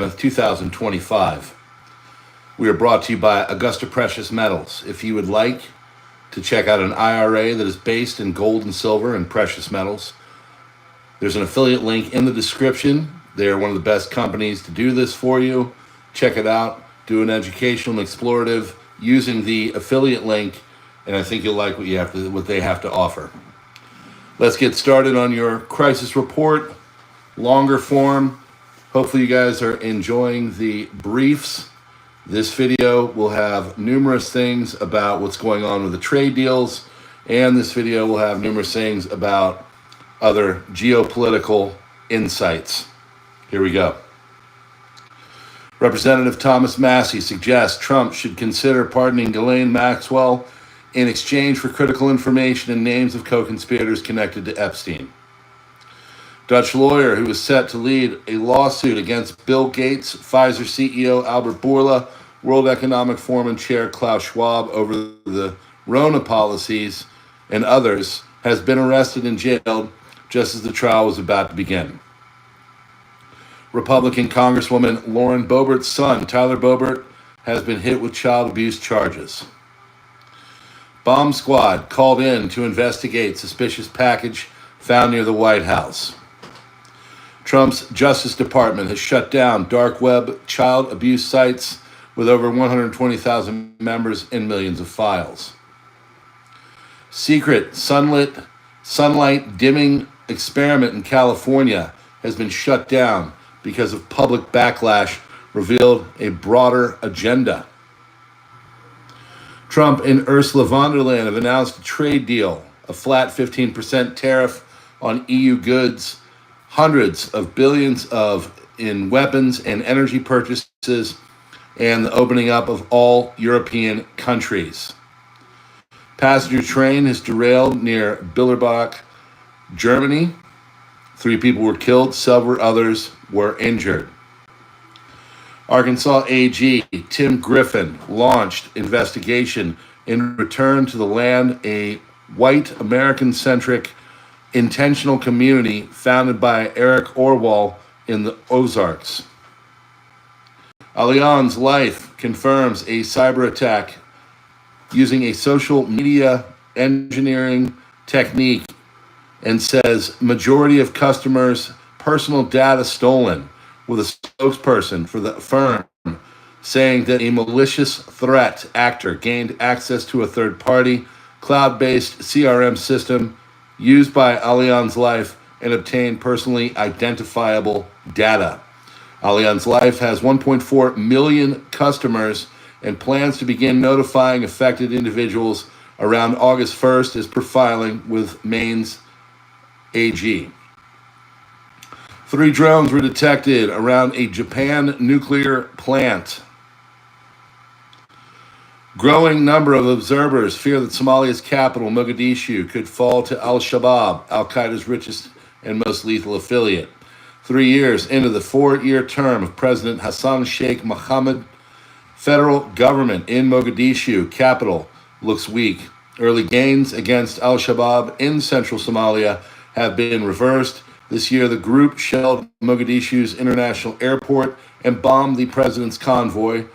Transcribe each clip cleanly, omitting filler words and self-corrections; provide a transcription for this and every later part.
2025. We are brought to you by Augusta Precious Metals. If you would like to check out an IRA that is based in gold and silver and precious metals, there's an affiliate link in the description. They are one of the best companies to do this for you. Check it out. Do an educational and explorative using the affiliate link, and I think you'll like what they have to offer. Let's get started on your crisis report, longer form. Hopefully you guys are enjoying the briefs. This video will have numerous things about what's going on with the trade deals, and this video will have numerous things about other geopolitical insights. Here we go. Representative Thomas Massey suggests Trump should consider pardoning Ghislaine Maxwell in exchange for critical information and names of co-conspirators connected to Epstein. Dutch lawyer who is set to lead a lawsuit against Bill Gates, Pfizer CEO Albert Bourla, World Economic Forum Chair Klaus Schwab over the Rona policies and others has been arrested and jailed just as the trial was about to begin. Republican Congresswoman Lauren Boebert's son, Tyler Boebert, has been hit with child abuse charges. Bomb squad called in to investigate suspicious package found near the White House. Trump's Justice Department has shut down dark web child abuse sites with over 120,000 members and millions of files. Secret sunlight dimming experiment in California has been shut down because of public backlash, revealed a broader agenda. Trump and Ursula von der Leyen have announced a trade deal, a flat 15% tariff on EU goods, hundreds of billions in weapons and energy purchases, and the opening up of all European countries. Passenger train has derailed near Billerbach, Germany. 3 people were killed, several others were injured. Arkansas AG Tim Griffin launched investigation in return to the land, a white American-centric intentional community founded by Eric Orwell in the Ozarks. Allianz Life confirms a cyber attack using a social media engineering technique and says majority of customers' personal data stolen, with a spokesperson for the firm saying that a malicious threat actor gained access to a third-party cloud-based CRM system used by Allianz Life and obtained personally identifiable data. Allianz Life has 1.4 million customers and plans to begin notifying affected individuals around August 1st as per filing with Maine's AG. 3 drones were detected around a Japan nuclear plant. Growing number of observers fear that Somalia's capital, Mogadishu, could fall to Al-Shabaab, Al-Qaeda's richest and most lethal affiliate. 3 years into the 4-year term of President Hassan Sheikh Mohammed, federal government in Mogadishu, capital, looks weak. Early gains against Al-Shabaab in central Somalia have been reversed. This year, the group shelled Mogadishu's international airport and bombed the president's convoy.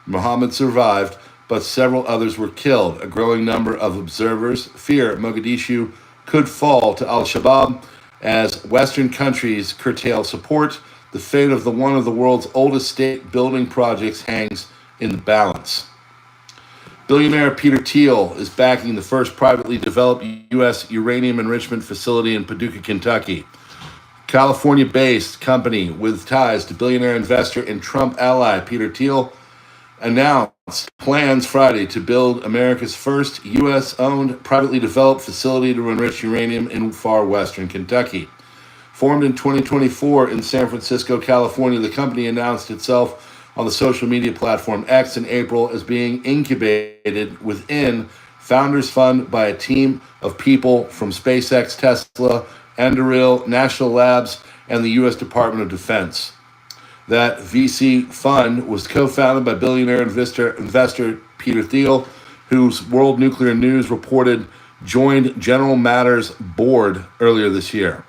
Mohammed survived, but several others were killed. A growing number of observers fear Mogadishu could fall to Al-Shabaab as Western countries curtail support. The fate of one of the world's oldest state building projects hangs in the balance. Billionaire Peter Thiel is backing the first privately developed U.S. uranium enrichment facility in Paducah, Kentucky. California-based company with ties to billionaire investor and Trump ally Peter Thiel announced plans Friday to build America's first U.S.-owned privately developed facility to enrich uranium in far western Kentucky. Formed in 2024 in San Francisco, California, the company announced itself on the social media platform X in April as being incubated within Founders Fund by a team of people from SpaceX, Tesla, Anduril, National Labs, and the U.S. Department of Defense. That VC fund was co-founded by billionaire investor Peter Thiel, whose World Nuclear News reported joined General Matters board earlier this year.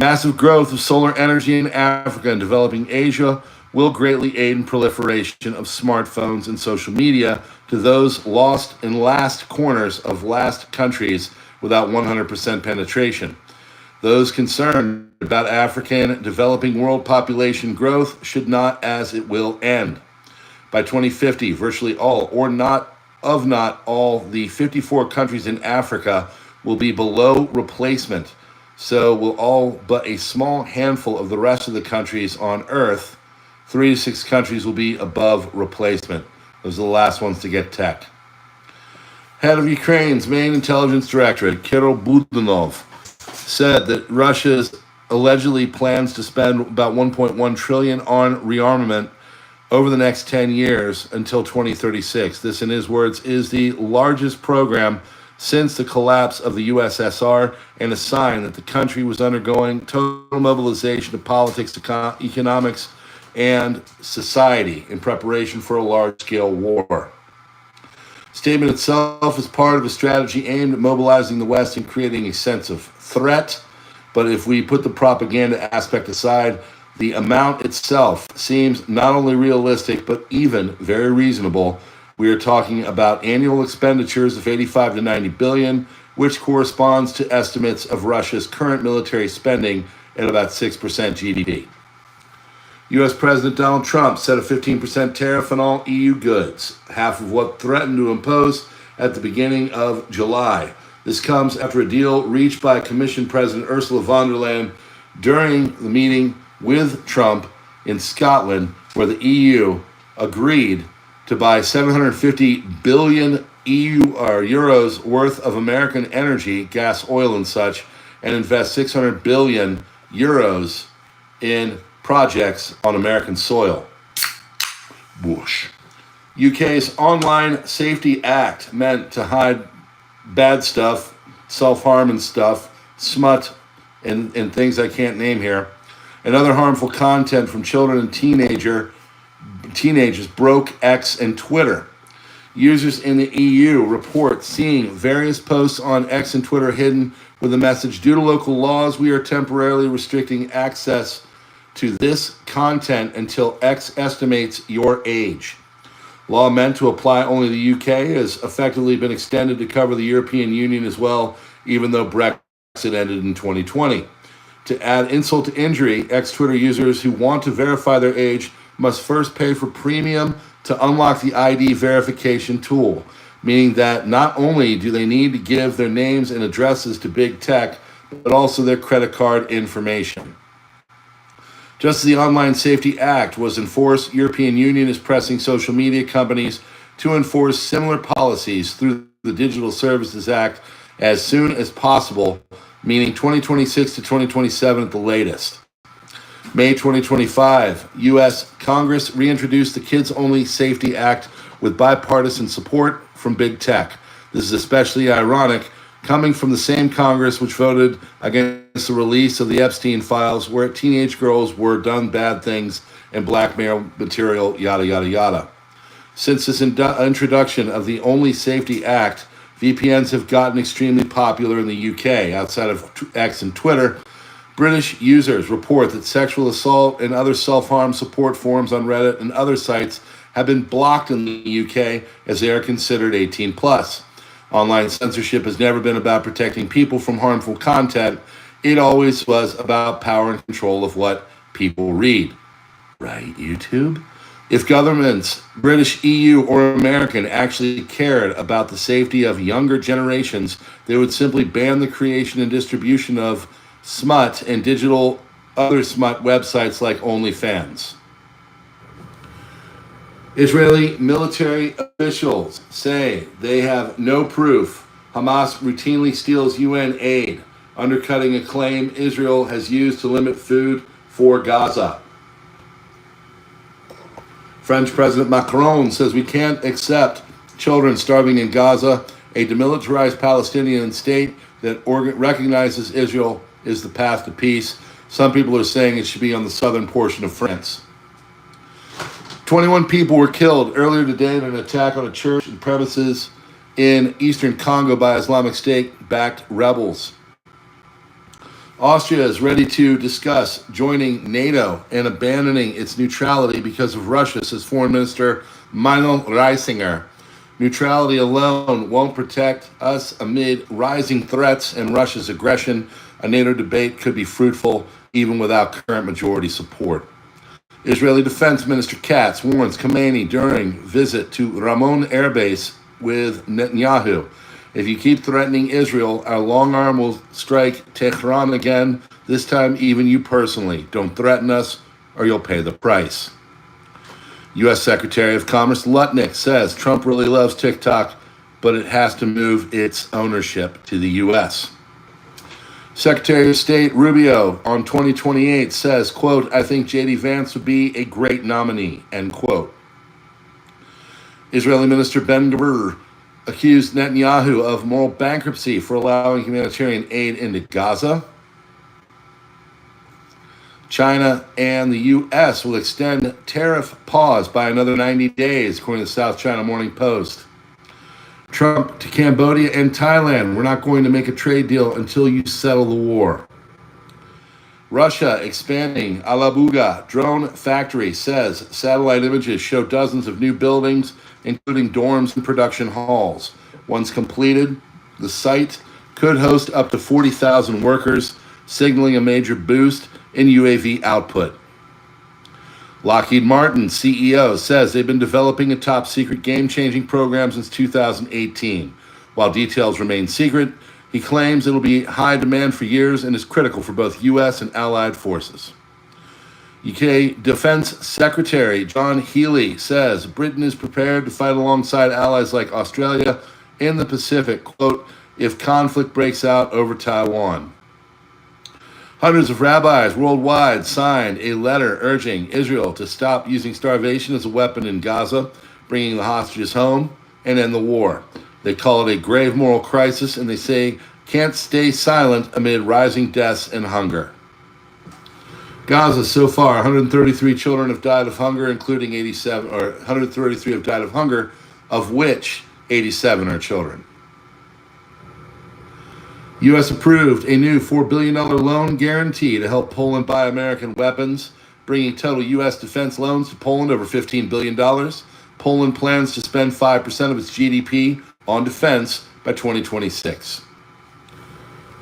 Massive growth of solar energy in Africa and developing Asia will greatly aid in proliferation of smartphones and social media to those lost in last corners of last countries without 100% penetration. Those concerned about African developing world population growth should not, as it will end. By 2050, virtually all, or not all, the 54 countries in Africa will be below replacement. So will all but a small handful of the rest of the countries on Earth. 3 to 6 countries will be above replacement. Those are the last ones to get tech. Head of Ukraine's main intelligence directorate, Kirill Budanov, said that Russia allegedly plans to spend about 1.1 trillion on rearmament over the next 10 years until 2036. This, in his words, is the largest program since the collapse of the USSR and a sign that the country was undergoing total mobilization of politics, economics, and society in preparation for a large-scale war. Statement itself is part of a strategy aimed at mobilizing the West and creating a sense of threat. But if we put the propaganda aspect aside, the amount itself seems not only realistic, but even very reasonable. We are talking about annual expenditures of 85 to 90 billion, which corresponds to estimates of Russia's current military spending at about 6% GDP. U.S. President Donald Trump set a 15% tariff on all EU goods, half of what threatened to impose at the beginning of July. This comes after a deal reached by Commission President Ursula von der Leyen during the meeting with Trump in Scotland, where the EU agreed to buy 750 billion euros worth of American energy, gas, oil, and such, and invest 600 billion euros in projects on American soil. Whoosh. UK's Online Safety Act, meant to hide bad stuff, self-harm and stuff, smut, and things I can't name here, and other harmful content from children and teenagers broke X and Twitter. Users in the EU report seeing various posts on X and Twitter hidden with the message, due to local laws, we are temporarily restricting access to this content until X estimates your age. Law meant to apply only to the UK has effectively been extended to cover the European Union as well, even though Brexit ended in 2020. To add insult to injury, ex-Twitter users who want to verify their age must first pay for premium to unlock the ID verification tool, meaning that not only do they need to give their names and addresses to big tech, but also their credit card information. Just as the Online Safety Act was enforced, European Union is pressing social media companies to enforce similar policies through the Digital Services Act as soon as possible, meaning 2026 to 2027 at the latest. May 2025, U.S. Congress reintroduced the Kids Only Safety Act with bipartisan support from big tech. This is especially ironic, coming from the same Congress which voted against the release of the Epstein files, where teenage girls were done bad things and blackmail material, yada, yada, yada. Since this introduction of the Only Safety Act, VPNs have gotten extremely popular in the UK. Outside of X and Twitter, British users report that sexual assault and other self-harm support forums on Reddit and other sites have been blocked in the UK as they are considered 18 plus. Online censorship has never been about protecting people from harmful content. It always was about power and control of what people read. Right, YouTube? If governments, British, EU, or American, actually cared about the safety of younger generations, they would simply ban the creation and distribution of smut and other smut websites like OnlyFans. Israeli military officials say they have no proof Hamas routinely steals UN aid, undercutting a claim Israel has used to limit food for Gaza. French President Macron says we can't accept children starving in Gaza. A demilitarized Palestinian state that recognizes Israel is the path to peace. Some people are saying it should be on the southern portion of France. 21 people were killed earlier today in an attack on a church and premises in eastern Congo by Islamic State-backed rebels. Austria is ready to discuss joining NATO and abandoning its neutrality because of Russia, says Foreign Minister Manuel Reisinger. Neutrality alone won't protect us amid rising threats and Russia's aggression. A NATO debate could be fruitful even without current majority support. Israeli Defense Minister Katz warns Khamenei during visit to Ramon Air Base with Netanyahu. If you keep threatening Israel, our long arm will strike Tehran again, this time even you personally. Don't threaten us or you'll pay the price. U.S. Secretary of Commerce Lutnick says Trump really loves TikTok, but it has to move its ownership to the U.S. Secretary of State Rubio on 2028 says, quote, I think J.D. Vance would be a great nominee, end quote. Israeli Minister Ben-Gvir accused Netanyahu of moral bankruptcy for allowing humanitarian aid into Gaza. China and the U.S. will extend tariff pause by another 90 days, according to the South China Morning Post. Trump to Cambodia and Thailand. We're not going to make a trade deal until you settle the war. Russia expanding Alabuga drone factory, says satellite images show dozens of new buildings, including dorms and production halls. Once completed, the site could host up to 40,000 workers, signaling a major boost in UAV output. Lockheed Martin CEO says they've been developing a top-secret game-changing program since 2018. While details remain secret, he claims it'll be high demand for years and is critical for both U.S. and allied forces. UK Defense Secretary John Healey says Britain is prepared to fight alongside allies like Australia in the Pacific, quote, if conflict breaks out over Taiwan. Hundreds of rabbis worldwide signed a letter urging Israel to stop using starvation as a weapon in Gaza, bringing the hostages home, and end the war. They call it a grave moral crisis, and they say can't stay silent amid rising deaths and hunger. Gaza, so far, 133 children have died of hunger, including 133 have died of hunger, of which 87 are children. U.S. approved a new $4 billion loan guarantee to help Poland buy American weapons, bringing total U.S. defense loans to Poland over $15 billion. Poland plans to spend 5% of its GDP on defense by 2026.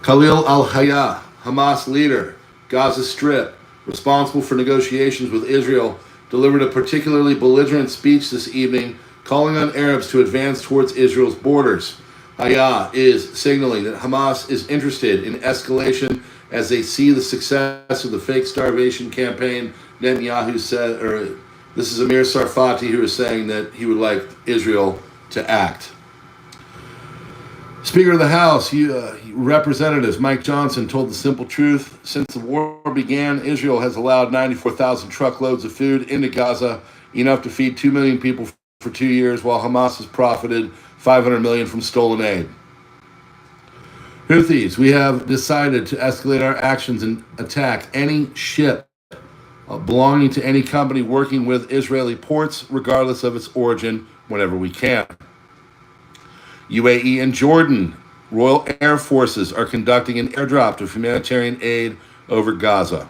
Khalil al-Hayya, Hamas leader, Gaza Strip, responsible for negotiations with Israel, delivered a particularly belligerent speech this evening, calling on Arabs to advance towards Israel's borders. Hayya is signaling that Hamas is interested in escalation as they see the success of the fake starvation campaign. Netanyahu said, or this is Amir Sarfati who is saying that he would like Israel to act. Speaker of the House, Representatives Mike Johnson told the simple truth. Since the war began, Israel has allowed 94,000 truckloads of food into Gaza, enough to feed 2 million people for 2 years, while Hamas has profited $500 million from stolen aid. Houthis, we have decided to escalate our actions and attack any ship belonging to any company working with Israeli ports, regardless of its origin, whenever we can. UAE and Jordan, Royal Air Forces are conducting an airdrop of humanitarian aid over Gaza.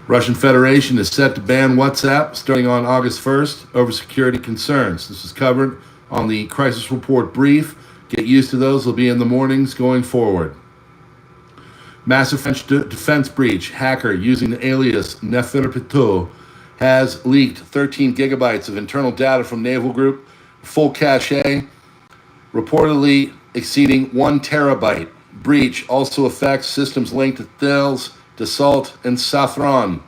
Russian Federation is set to ban WhatsApp starting on August 1st over security concerns. This is covered on the crisis report brief. Get used to those. They'll be in the mornings going forward. Massive French defense breach. Hacker using the alias Neferpitou has leaked 13 gigabytes of internal data from Naval Group. Full cache, reportedly exceeding 1 terabyte. Breach also affects systems linked to Thales, Dassault, and Safran.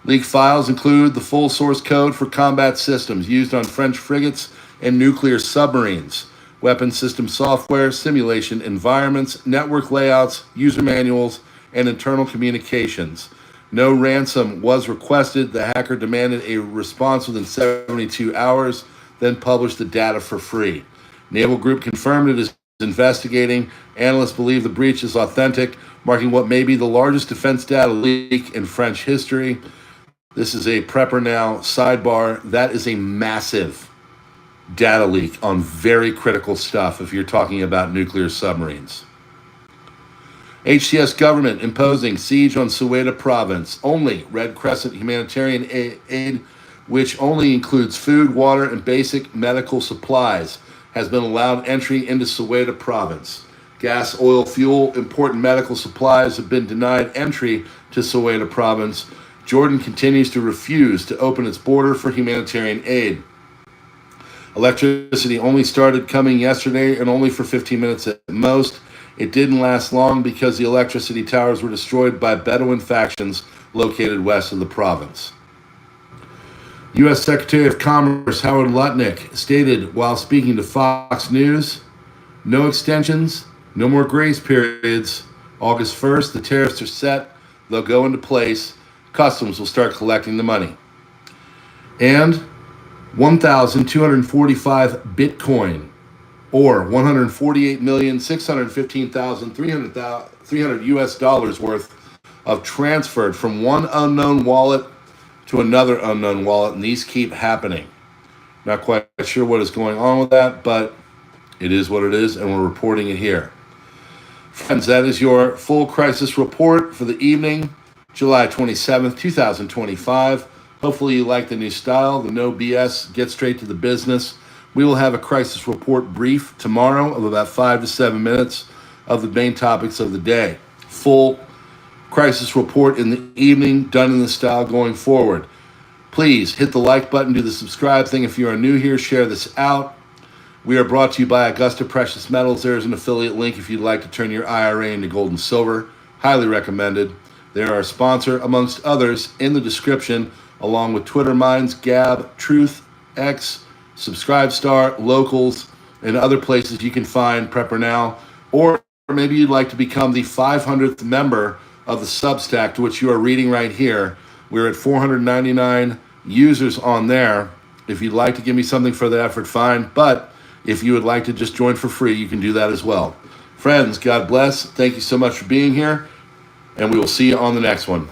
Leaked files include the full source code for combat systems used on French frigates and nuclear submarines, weapon system software, simulation environments, network layouts, user manuals, and internal communications. No ransom was requested. The hacker demanded a response within 72 hours, then published the data for free. Naval Group confirmed it is investigating. Analysts believe the breach is authentic, marking what may be the largest defense data leak in French history. This is a PrepperNow sidebar. That is a massive data leak on very critical stuff if you're talking about nuclear submarines. HCS government imposing siege on Soweto province. Only Red Crescent humanitarian aid, which only includes food, water, and basic medical supplies, has been allowed entry into Soweto province. Gas, oil, fuel, important medical supplies have been denied entry to Soweto province. Jordan continues to refuse to open its border for humanitarian aid. Electricity only started coming yesterday and only for 15 minutes at most. It didn't last long because the electricity towers were destroyed by Bedouin factions located west of the province. U.S. Secretary of Commerce Howard Lutnick stated while speaking to Fox News, no extensions, no more grace periods. August 1st, the tariffs are set. They'll go into place. Customs will start collecting the money. And 1,245 Bitcoin, or 148,615,300 US dollars worth of transferred from one unknown wallet to another unknown wallet, and these keep happening. Not quite sure what is going on with that, but it is what it is, and we're reporting it here. Friends, that is your full crisis report for the evening, July 27th, 2025. Hopefully you like the new style, the no BS, get straight to the business. We will have a crisis report brief tomorrow of about 5 to 7 minutes of the main topics of the day. Full crisis report in the evening, done in this style going forward. Please hit the like button, do the subscribe thing. If you are new here, share this out. We are brought to you by Augusta Precious Metals. There's an affiliate link if you'd like to turn your IRA into gold and silver. Highly recommended. They're our sponsor, amongst others, in the description, along with Twitter Minds, Gab, Truth, X, Subscribestar, Locals, and other places you can find PrepperNow. Or maybe you'd like to become the 500th member of the Substack, to which you are reading right here. We're at 499 users on there. If you'd like to give me something for the effort, fine. But if you would like to just join for free, you can do that as well. Friends, God bless. Thank you so much for being here, and we will see you on the next one.